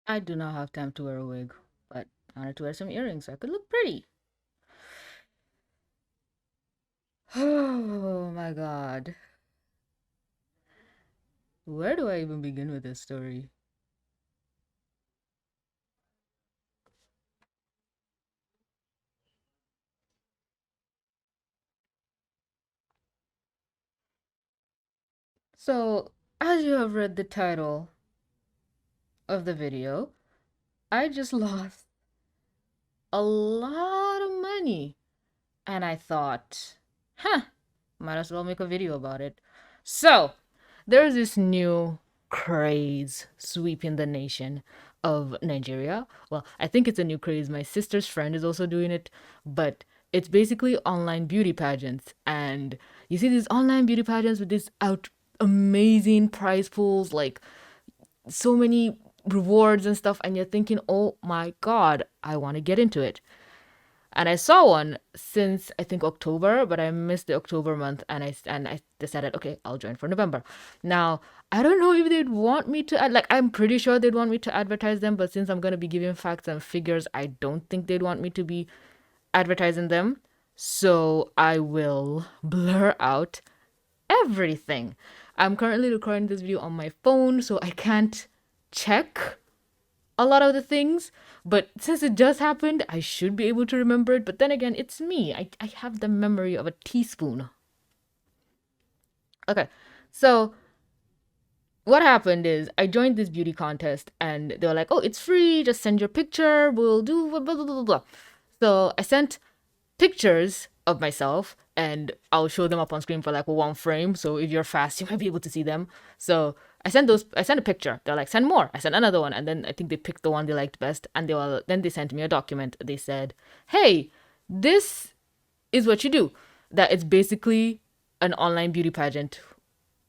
I do not have time to wear a wig, but I wanted to wear some earrings so I could look pretty. Oh my god. Where do I even begin with this story? So, as you have read the title of the video, I just lost a lot of money. And I thought, huh, might as well make a video about it. So, there's this new craze sweeping the nation of Nigeria. Well, I think it's a new craze. My sister's friend is also doing it, but it's basically online beauty pageants. And you see these online beauty pageants with these out amazing prize pools, like so many rewards and stuff, and you're thinking, oh my god, I want to get into it. And I saw one since I think October, but I missed the October month, and I decided, okay, I'll join for November. Now I don't know if they'd want me to like. I'm pretty sure they'd want me to advertise them, but since I'm gonna be giving facts and figures, I don't think they'd want me to be advertising them. So I will blur out everything. I'm currently recording this video on my phone, so I can't check a lot of the things, but since it just happened, I should be able to remember it. But then again, it's me. I have the memory of a teaspoon. Okay, so what happened is I joined this beauty contest and they were like, oh, it's free, just send your picture, we'll do blah, blah, blah, blah, blah. So I sent pictures of myself and I'll show them up on screen for like one frame. So if you're fast, you might be able to see them. So I sent a picture. They're like, send more. I sent another one. And then I think they picked the one they liked best. And then they sent me a document. They said, hey, this is what you do. That it's basically an online beauty pageant.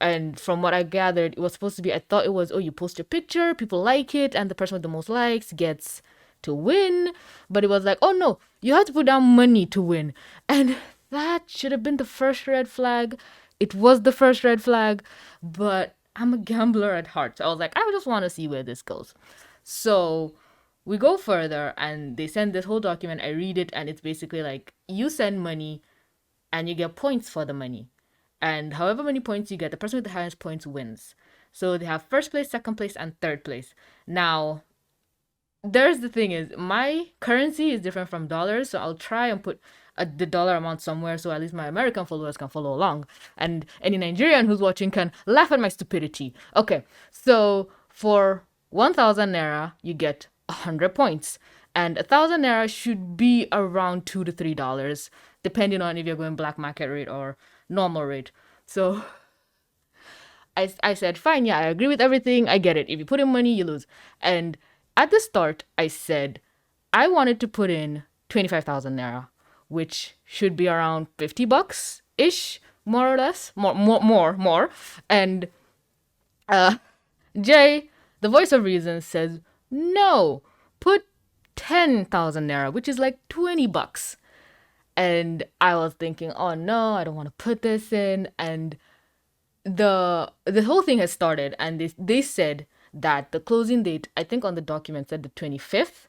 And from what I gathered, it was supposed to be, I thought it was, oh, you post your picture, people like it, and the person with the most likes gets to win. But it was like, oh no, you have to put down money to win. And that should have been the first red flag. It was the first red flag, but I'm a gambler at heart. So I was like, I just want to see where this goes. So we go further and they send this whole document. I read it and it's basically like you send money and you get points for the money. And however many points you get, the person with the highest points wins. So they have first place, second place, and third place. Now, there's the thing is, my currency is different from dollars, so I'll try and put the dollar amount somewhere so at least my American followers can follow along. And any Nigerian who's watching can laugh at my stupidity. Okay, so for 1,000 naira, you get 100 points. And 1,000 naira should be around $2 to $3, depending on if you're going black market rate or normal rate. So I said, fine, yeah, I agree with everything. I get it. If you put in money, you lose. And at the start, I said I wanted to put in 25,000 naira, which should be around 50 bucks ish, more or less, more. And uh, Jay, the voice of reason, says, no, put 10,000 naira, which is like 20 bucks. And I was thinking, oh no, I don't want to put this in. And the whole thing has started and they said that the closing date, I think on the document said the 25th,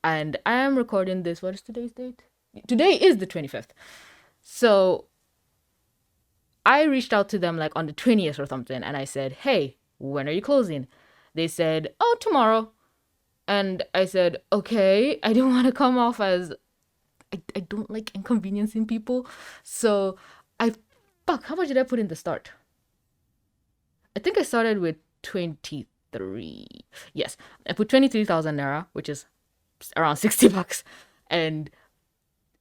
and I am recording this, what is today's date? Today is the 25th. So I reached out to them like on the 20th or something and I said, hey, when are you closing? They said, oh, tomorrow. And I said, okay. I didn't want to come off as I don't like inconveniencing people. So I fuck, how much did I put in the start? I think I started with 23. Yes, I put 23,000 naira, which is around 60 bucks. And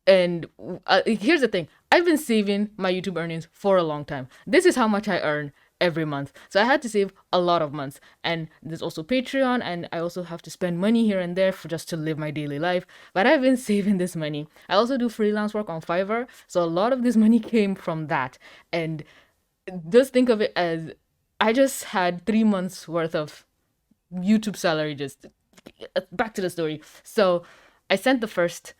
here's the thing. I've been saving my YouTube earnings for a long time. This is how much I earn every month. So I had to save a lot of months. And there's also Patreon and I also have to spend money here and there for just to live my daily life. But I've been saving this money. I also do freelance work on Fiverr, so a lot of this money came from that. And just think of it as I just had 3 months worth of YouTube salary. Just back to the story. So I sent the first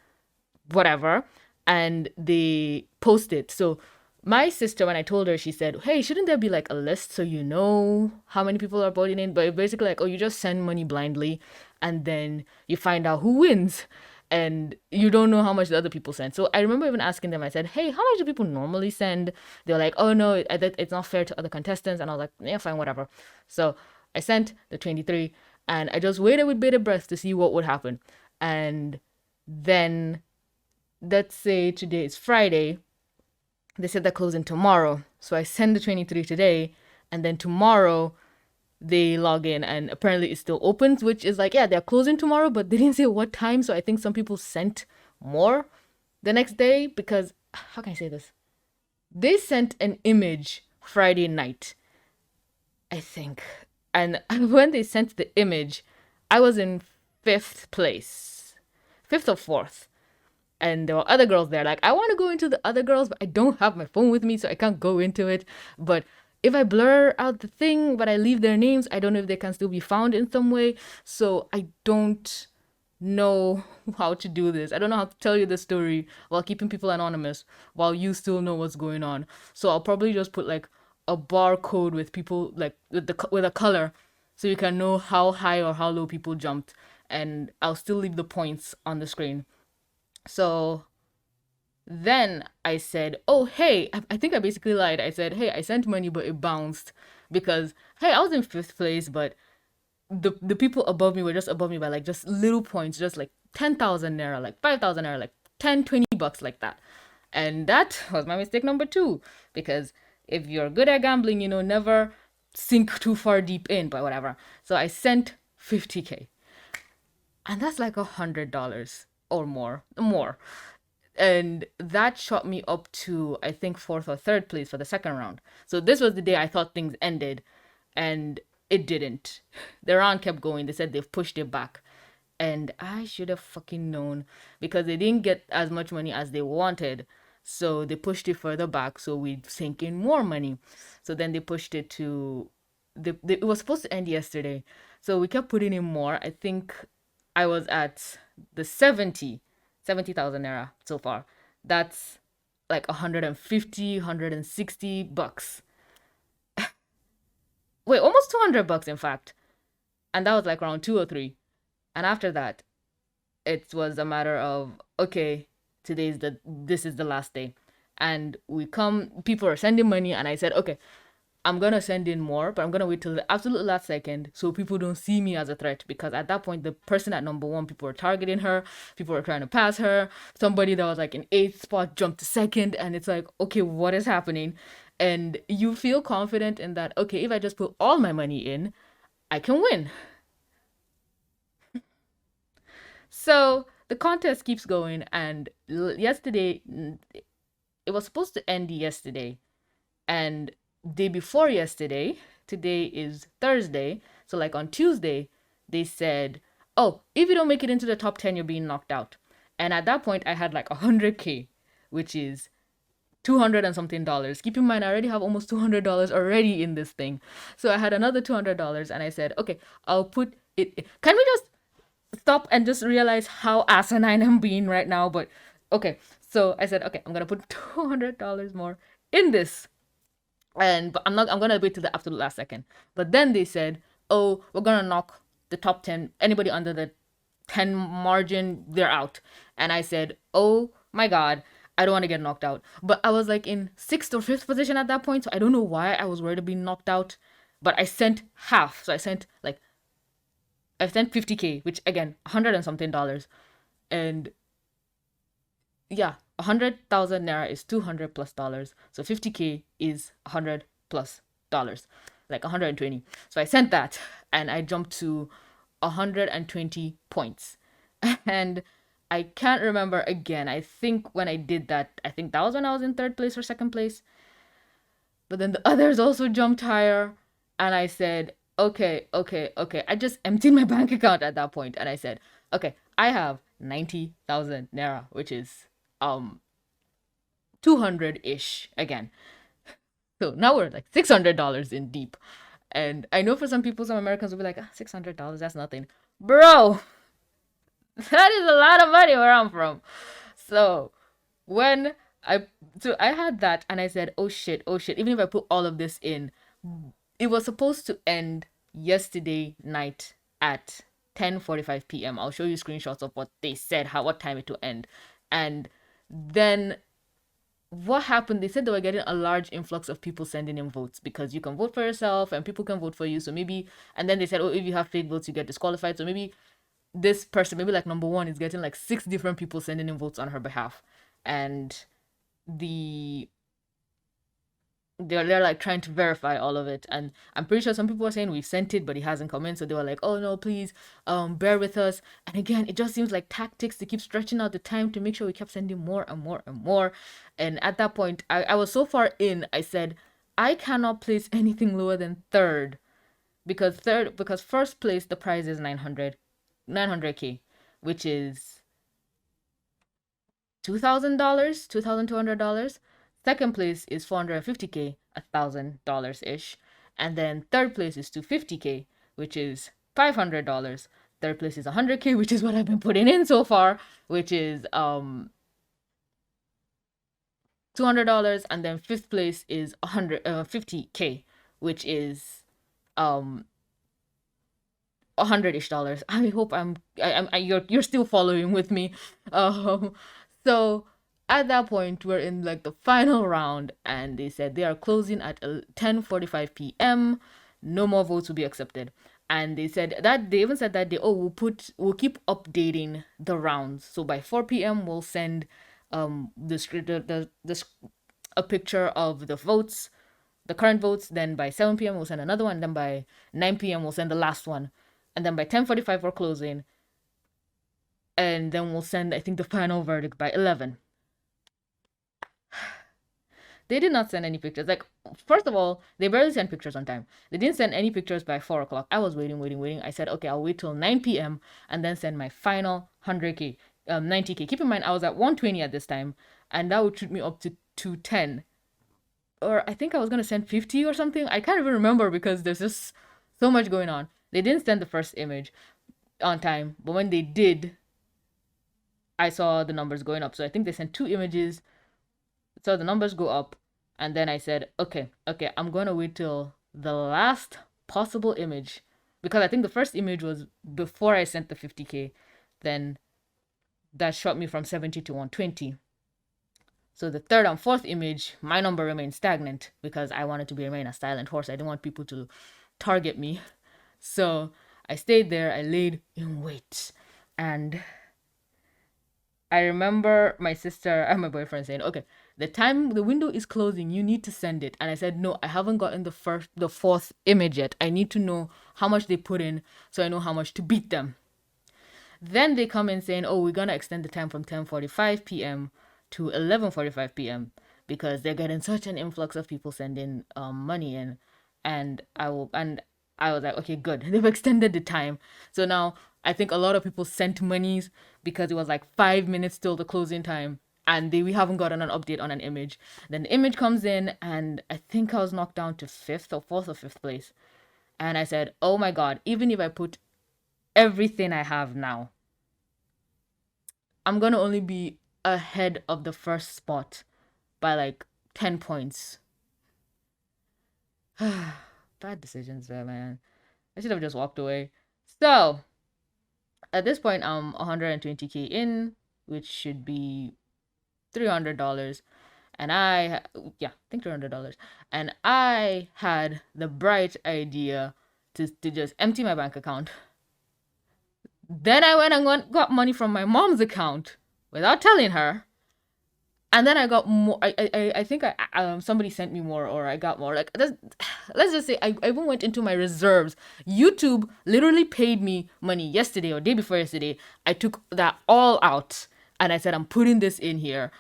whatever and they posted. So My sister, when I told her, she said, "Hey, shouldn't there be like a list so you know how many people are voting in?" But basically, like, oh, you just send money blindly, and then you find out who wins, and you don't know how much the other people send. So I remember even asking them. I said, "Hey, how much do people normally send?" They're like, "Oh no, it's not fair to other contestants." And I was like, "Yeah, fine, whatever." So I sent the 23, and I just waited with bated breath to see what would happen. And then, let's say today is Friday, they said they're closing tomorrow. So I send the 23 today, and then tomorrow they log in, and apparently it still opens, which is like, yeah, they're closing tomorrow, but they didn't say what time. So I think some people sent more the next day because, how can I say this? They sent an image Friday night, I think. And when they sent the image, I was in fifth place, fifth or fourth. And there were other girls there. Like, I want to go into the other girls, but I don't have my phone with me, so I can't go into it. But if I blur out the thing, but I leave their names, I don't know if they can still be found in some way. So I don't know how to do this. I don't know how to tell you the story while keeping people anonymous, while you still know what's going on. So I'll probably just put like a barcode with people, like with a color, so you can know how high or how low people jumped. And I'll still leave the points on the screen. So then I said, "Oh, hey, I think I basically lied. I said, hey, I sent money, but it bounced because, hey, I was in fifth place, but the people above me were just above me by like just little points, just like 10,000 naira, like 5,000 naira, like 10, 20 bucks, like that." And that was my mistake number two, because if you're good at gambling, never sink too far deep in, but whatever. So I sent 50K, and that's like $100 or more. And that shot me up to, I think, fourth or third place for the second round. So this was the day I thought things ended, and it didn't. The round kept going. They said they've pushed it back, and I should have fucking known, because they didn't get as much money as they wanted. So they pushed it further back, so we'd sink in more money. So then they pushed it to it was supposed to end yesterday. So we kept putting in more. I think I was at the 70,000 naira so far. That's like 150, 160 bucks. Wait, almost 200 bucks, in fact. And that was like around 2 or 3. And after that, it was a matter of, okay, this is the last day. And people are sending money, and I said, okay, I'm gonna send in more, but I'm gonna wait till the absolute last second so people don't see me as a threat. Because at that point, the person at number one, people were targeting her, people were trying to pass her. Somebody that was like in eighth spot jumped to second, and it's like, okay, what is happening? And you feel confident in that, okay, if I just put all my money in, I can win. So the contest keeps going, and yesterday, it was supposed to end yesterday, and day before yesterday, today is Thursday, so like on Tuesday, they said, "Oh, if you don't make it into the top 10, you're being knocked out." And at that point, I had like 100K, which is 200 and something dollars. Keep in mind, I already have almost $200 already in this thing. So I had another $200, and I said, okay, I'll put it. Can we just stop and just realize how asinine I'm being right now? But okay. So I said, okay, I'm going to put $200 more in this. But I'm gonna wait till the absolute last second. But then they said, "Oh, we're gonna knock the top 10. Anybody under the 10 margin, they're out." And I said, "Oh my god, I don't want to get knocked out." But I was like in sixth or fifth position at that point, so I don't know why I was worried of being knocked out. But I sent half, so I sent 50K, which again, 100 and something dollars, and yeah, 100,000 naira is 200 plus dollars. So 50K is 100 plus dollars, like 120. So I sent that, and I jumped to 120 points. And I can't remember again. I think when I did that, I think that was when I was in third place or second place. But then the others also jumped higher. And I said, okay, okay, okay. I just emptied my bank account at that point, and I said, okay, I have 90,000 naira, which is 200-ish again. So now we're like $600 in deep. And I know for some people, some Americans will be like, $600, that's nothing. Bro, that is a lot of money where I'm from. So when I so I had that and I said, oh shit, oh shit. Even if I put all of this in, it was supposed to end yesterday night at 10:45 p.m. I'll show you screenshots of what they said, what time it will end. And then what happened? They said they were getting a large influx of people sending in votes because you can vote for yourself and people can vote for you. So maybe, and then they said, oh, if you have fake votes, you get disqualified. So maybe this person, maybe like number one, is getting like 6 different people sending in votes on her behalf. And the they're like trying to verify all of it, and I'm pretty sure some people are saying we've sent it but it hasn't come in, so they were like, oh no, please bear with us. And again, it just seems like tactics to keep stretching out the time to make sure we kept sending more and more and more. And at that point, I was so far in, I said I cannot place anything lower than third, because first place the prize is 900k, which is $2,000, $2,200. Second place is 450k, $1,000 ish. And then third place is 250k, which is $500. Third place is 100k, which is what I've been putting in so far, which is $200. And then fifth place is 150k, which is um 100-ish dollars. I hope you're still following with me. Um, so at that point, we're in like the final round, and they said they are closing at 10:45 p.m. No more votes will be accepted. And they said that they even said that we'll keep updating the rounds. So by 4 p.m. we'll send the script the a picture of the votes, the current votes. Then by 7 p.m. we'll send another one. Then by 9 p.m. we'll send the last one. And then by 10:45 we're closing. And then we'll send, I think, the final verdict by 11. They did not send any pictures. Like, first of all, they barely sent pictures on time. They didn't send any pictures by 4 o'clock. I was waiting. I said, okay, I'll wait till 9 p.m. and then send my final 100k, 90k. Keep in mind, I was at 120 at this time, and that would shoot me up to 210. Or I think I was going to send 50 or something. I can't even remember because there's just so much going on. They didn't send the first image on time, but when they did, I saw the numbers going up. So I think they sent 2 images, saw the numbers go up, and then I said, okay, I'm going to wait till the last possible image, because I think the first image was before I sent the 50k. Then that shot me from 70 to 120. So the third and fourth image, my number remained stagnant because I wanted to remain a silent horse. I didn't want people to target me. So I stayed there, I laid in wait. And I remember my sister and my boyfriend saying, okay, the window is closing, you need to send it. And I said, no, I haven't gotten the fourth image yet. I need to know how much they put in so I know how much to beat them. Then they come in saying, oh, we're going to extend the time from 10:45 p.m. to 11:45 p.m. because they're getting such an influx of people sending money in. And I was like, okay, good. They've extended the time. So now I think a lot of people sent monies because it was like 5 minutes till the closing time, and we haven't gotten an update on an image. Then the image comes in, and I think I was knocked down to fourth or fifth place. And I said, oh my God, even if I put everything I have now, I'm going to only be ahead of the first spot by like 10 points. Bad decisions there, man. I should have just walked away. So, at this point, I'm 120k in, which should be $300. And I think $300. And I had the bright idea to just empty my bank account. Then I went and got money from my mom's account without telling her. And then I got more. I think somebody sent me more, or I got more. Like, let's just say I even went into my reserves. YouTube literally paid me money yesterday or day before yesterday. I took that all out and I said, I'm putting this in here.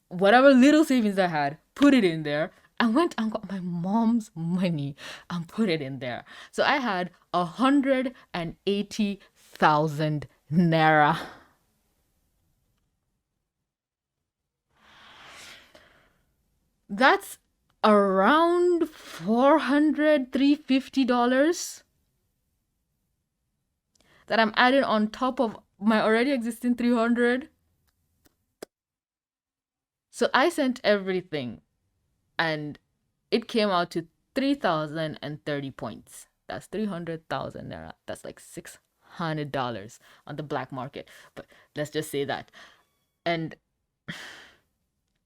Whatever little savings I had, put it in there. I went and got my mom's money and put it in there. So I had 180,000 naira. That's around $350 that I'm adding on top of my already existing 300. So I sent everything, and it came out to 3,030 points. That's 300,000 naira. That's like $600 on the black market. But let's just say that. And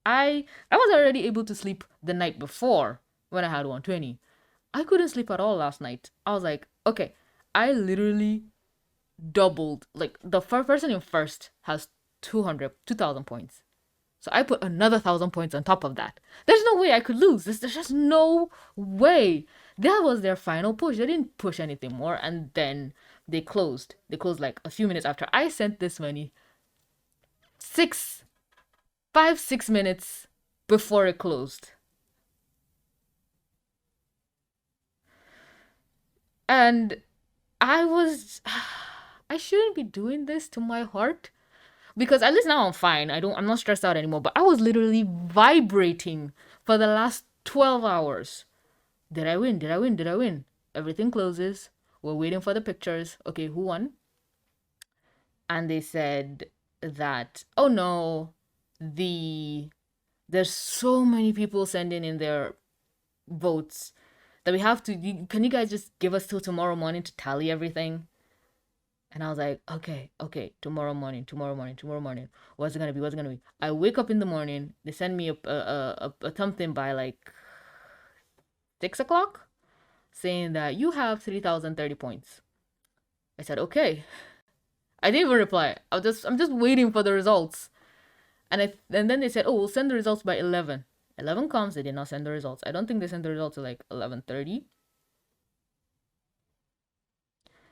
I was already able to sleep the night before when I had 120. I couldn't sleep at all last night. I was like, okay, I literally doubled. Like the first person in first has 2,000 points. So I put another 1,000 points on top of that. There's no way I could lose. There's just no way. That was their final push. They didn't push anything more, and then they closed. They closed like a few minutes after I sent this money. 6 minutes before it closed. And I was I shouldn't be doing this to my heart, because at least now I'm fine. I'm not stressed out anymore, but I was literally vibrating for the last 12 hours. Did I win? Did I win? Did I win? Everything closes. We're waiting for the pictures. Okay, who won? And they said that, oh no, there's so many people sending in their votes that we have to, can you guys just give us till tomorrow morning to tally everything? And I was like, okay, tomorrow morning. What's it gonna be? What's it gonna be? I wake up in the morning. They send me a something by like 6 o'clock, saying that you have 3,030 points. I said, okay. I didn't even reply. I'm just waiting for the results. And then they said, oh, we'll send the results by 11. 11 comes, they did not send the results. I don't think they sent the results to like 11:30.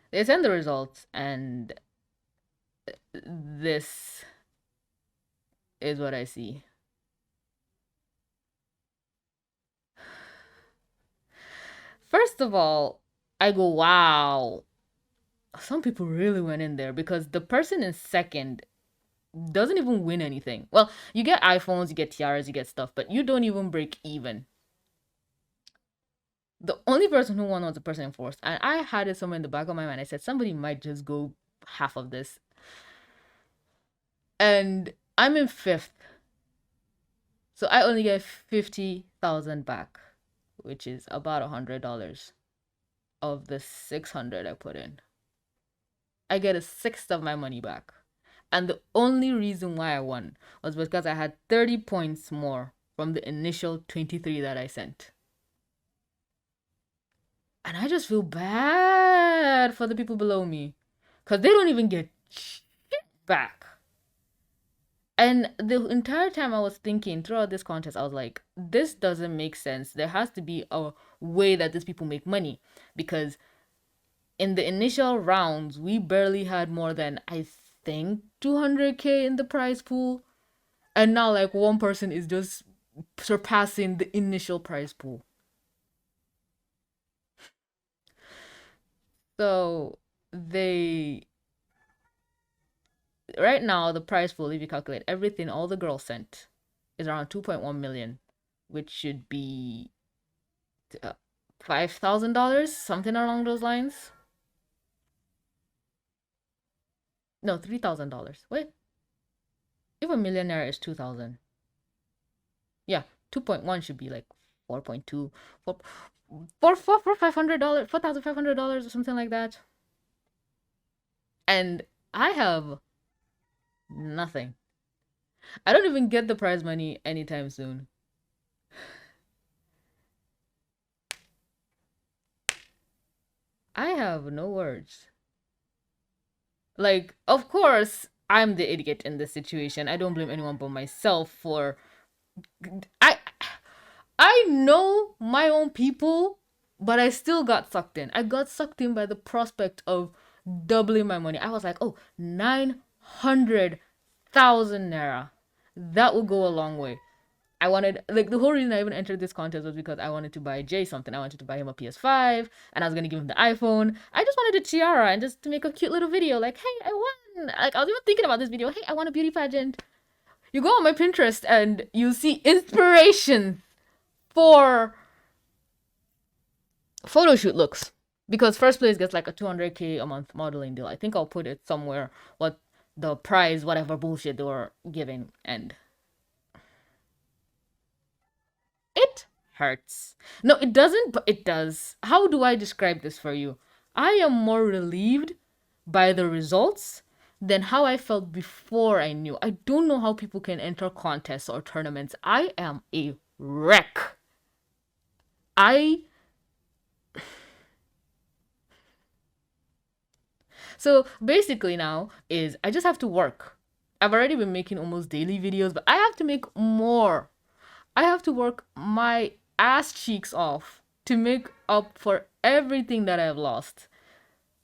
They send the results, and this is what I see. First of all, I go, wow. Some people really went in there, because the person in second doesn't even win anything. Well, you get iPhones, you get tiaras, you get stuff, but you don't even break even. The only person who won was the person in fourth. And I had it somewhere in the back of my mind. I said, somebody might just go half of this. And I'm in fifth. So I only get 50,000 back, which is about $100 of the 600 I put in. I get a sixth of my money back. And the only reason why I won was because I had 30 points more from the initial 23 that I sent. And I just feel bad for the people below me, because they don't even get shit back. And the entire time I was thinking throughout this contest, I was like, this doesn't make sense. There has to be a way that these people make money, because in the initial rounds, we barely had more than, I think, 200K in the prize pool. And now, like, one person is just surpassing the initial prize pool. So right now, the prize pool, if you calculate everything all the girls sent, is around 2.1 million, which should be $5,000, something along those lines. No, $3,000. Wait, if a millionaire is 2,000, yeah, 2.1 should be like 4.2, $500, $4,500 or something like that. And I have nothing. I don't even get the prize money anytime soon. I have no words. Like, of course, I'm the idiot in this situation. I don't blame anyone but myself for I I know my own people, but I still got sucked in. I got sucked in by the prospect of doubling my money. I was like, oh, 900,000 naira. That will go a long way. I wanted, like, the whole reason I even entered this contest was because I wanted to buy Jay something. I wanted to buy him a PS5, and I was gonna give him the iPhone. I just wanted a tiara and just to make a cute little video, like, hey, I won. Like, I was even thinking about this video. Hey, I want a beauty pageant. You go on my Pinterest and you see inspiration for photo shoot looks, because first place gets like a 200K a month modeling deal. I think I'll put it somewhere what the prize, whatever bullshit they were giving, and hurts. No, it doesn't, but it does. How do I describe this for you? I am more relieved by the results than how I felt before I knew. I don't know how people can enter contests or tournaments. I am a wreck. I So basically now is I just have to work. I've already been making almost daily videos, but I have to make more. I have to work my ass cheeks off to make up for everything that I've lost.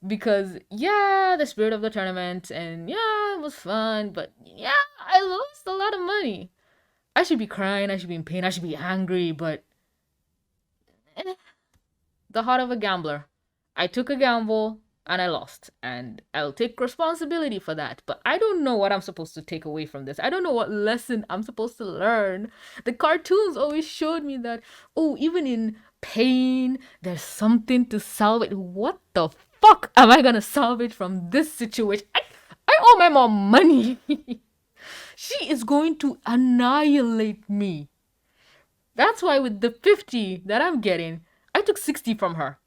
Because yeah, the spirit of the tournament and yeah, it was fun, but yeah, I lost a lot of money. I should be crying, I should be in pain, I should be angry, but eh, the heart of a gambler. I took a gamble and I lost, and I'll take responsibility for that. But I don't know what I'm supposed to take away from this. I don't know what lesson I'm supposed to learn. The cartoons always showed me that, oh, even in pain, there's something to salvage. What the fuck am I gonna salvage from this situation? I owe my mom money. She is going to annihilate me. That's why with the 50 that I'm getting, I took 60 from her.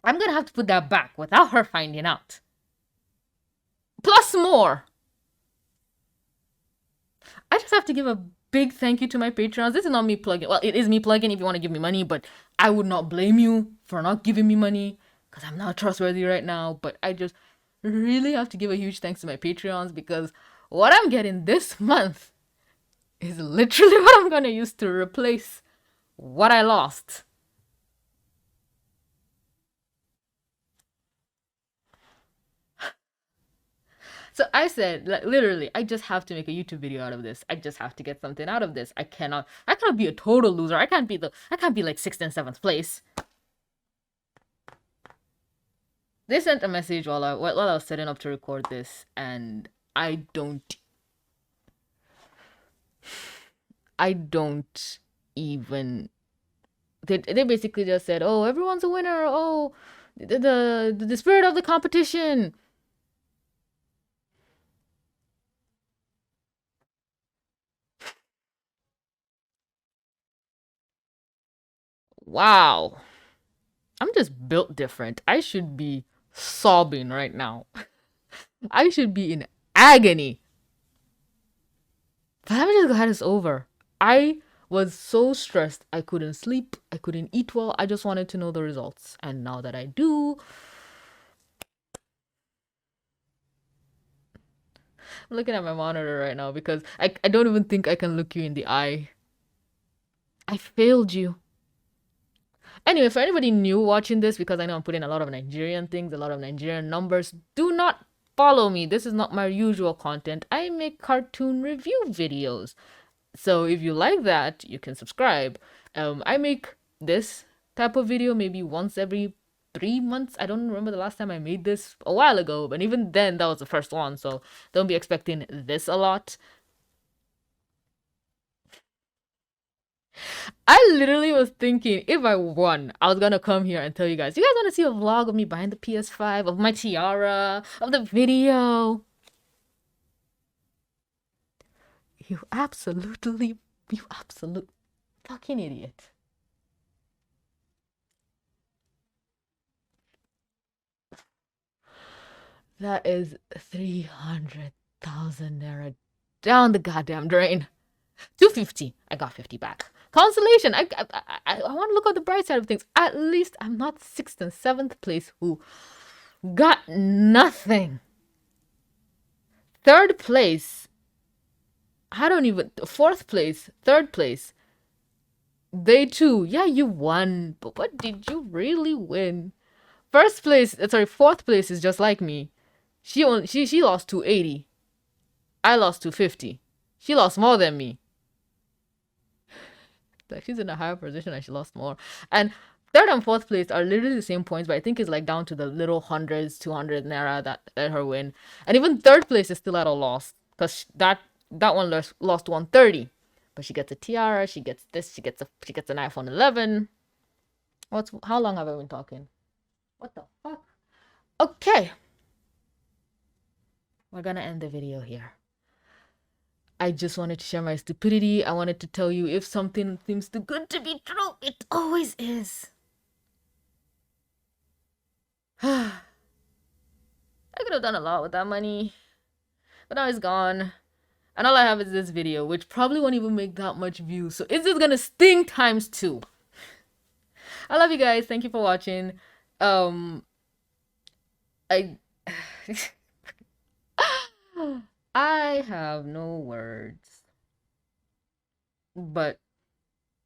I'm gonna have to put that back without her finding out. Plus more. I just have to give a big thank you to my patrons. This is not me plugging. Well, it is me plugging if you want to give me money, but I would not blame you for not giving me money because I'm not trustworthy right now. But I just really have to give a huge thanks to my patrons because what I'm getting this month is literally what I'm gonna use to replace what I lost. So I said, like, literally, I just have to make a YouTube video out of this. I just have to get something out of this. I cannot be a total loser. I can't be like 6th and 7th place. They sent a message while I was setting up to record this, and I don't even. They basically just said, "Oh, everyone's a winner. Oh, the spirit of the competition." Wow. I'm just built different. I should be sobbing right now. I should be in agony. But I'm just glad it's over. I was so stressed. I couldn't sleep. I couldn't eat well. I just wanted to know the results. And now that I do, I'm looking at my monitor right now because I don't even think I can look you in the eye. I failed you. Anyway, for anybody new watching this, because I know I'm putting a lot of Nigerian things, a lot of Nigerian numbers, do not follow me. This is not my usual content. I make cartoon review videos. So if you like that, you can subscribe. I make this type of video maybe once every 3 months. I don't remember the last time I made this, a while ago, but even then that was the first one, so don't be expecting this a lot. I literally was thinking if I won, I was gonna come here and tell you guys want to see a vlog of me behind the PS5, of my tiara, of the video. You absolute fucking idiot. That is 300,000 naira down the goddamn drain. 250. I got 50 back. Consolation. I want to look at the bright side of things. At least I'm not 6th and 7th place who got nothing. 3rd place. I don't even. 4th place. 3rd place. They too. Yeah, you won. But what did you really win? 1st place. Sorry, 4th place is just like me. She lost 280. I lost 250. She lost more than me. Like she's in a higher position and she lost more. And 3rd and 4th place are literally the same points, but I think it's like down to the little hundreds, 200 naira that let her win. And even 3rd place is still at a loss because that one lost 130. But she gets a tiara, she gets this, she gets an iPhone 11. How long have I been talking? What the fuck? Okay. We're gonna end the video here. I just wanted to share my stupidity. I wanted to tell you, if something seems too good to be true, it always is. I could have done a lot with that money, but now it's gone. And all I have is this video, which probably won't even make that much views. So it's just gonna sting times 2. I love you guys. Thank you for watching. I I have no words. But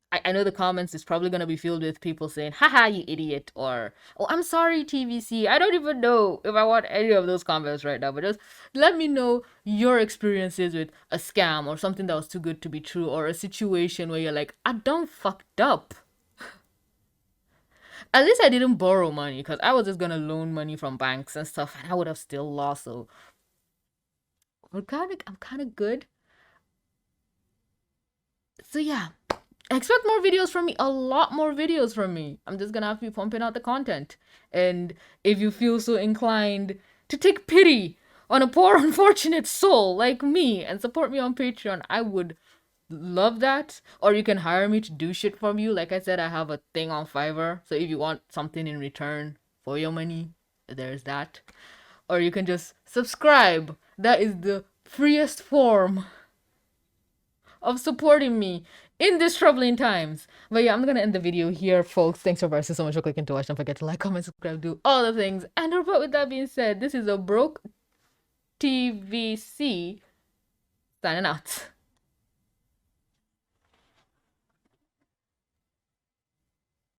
I know the comments is probably gonna be filled with people saying, haha, you idiot, or oh, I'm sorry, TVC. I don't even know if I want any of those comments right now, but just let me know your experiences with a scam or something that was too good to be true, or a situation where you're like, I done fucked up. At least I didn't borrow money, because I was just gonna loan money from banks and stuff, and I would have still lost. So I'm kind of good. So yeah, expect more videos from me, a lot more videos from me. I'm just gonna have to be pumping out the content. And if you feel so inclined to take pity on a poor unfortunate soul like me and support me on Patreon, I would love that. Or you can hire me to do shit for you. Like I said, I have a thing on Fiverr, so if you want something in return for your money, there's that. Or you can just subscribe. That is the freest form of supporting me in these troubling times. But yeah, I'm gonna end the video here, folks. Thanks so much for clicking to watch. Don't forget to like, comment, subscribe, do all the things. And with that being said, this is a broke TVC signing out.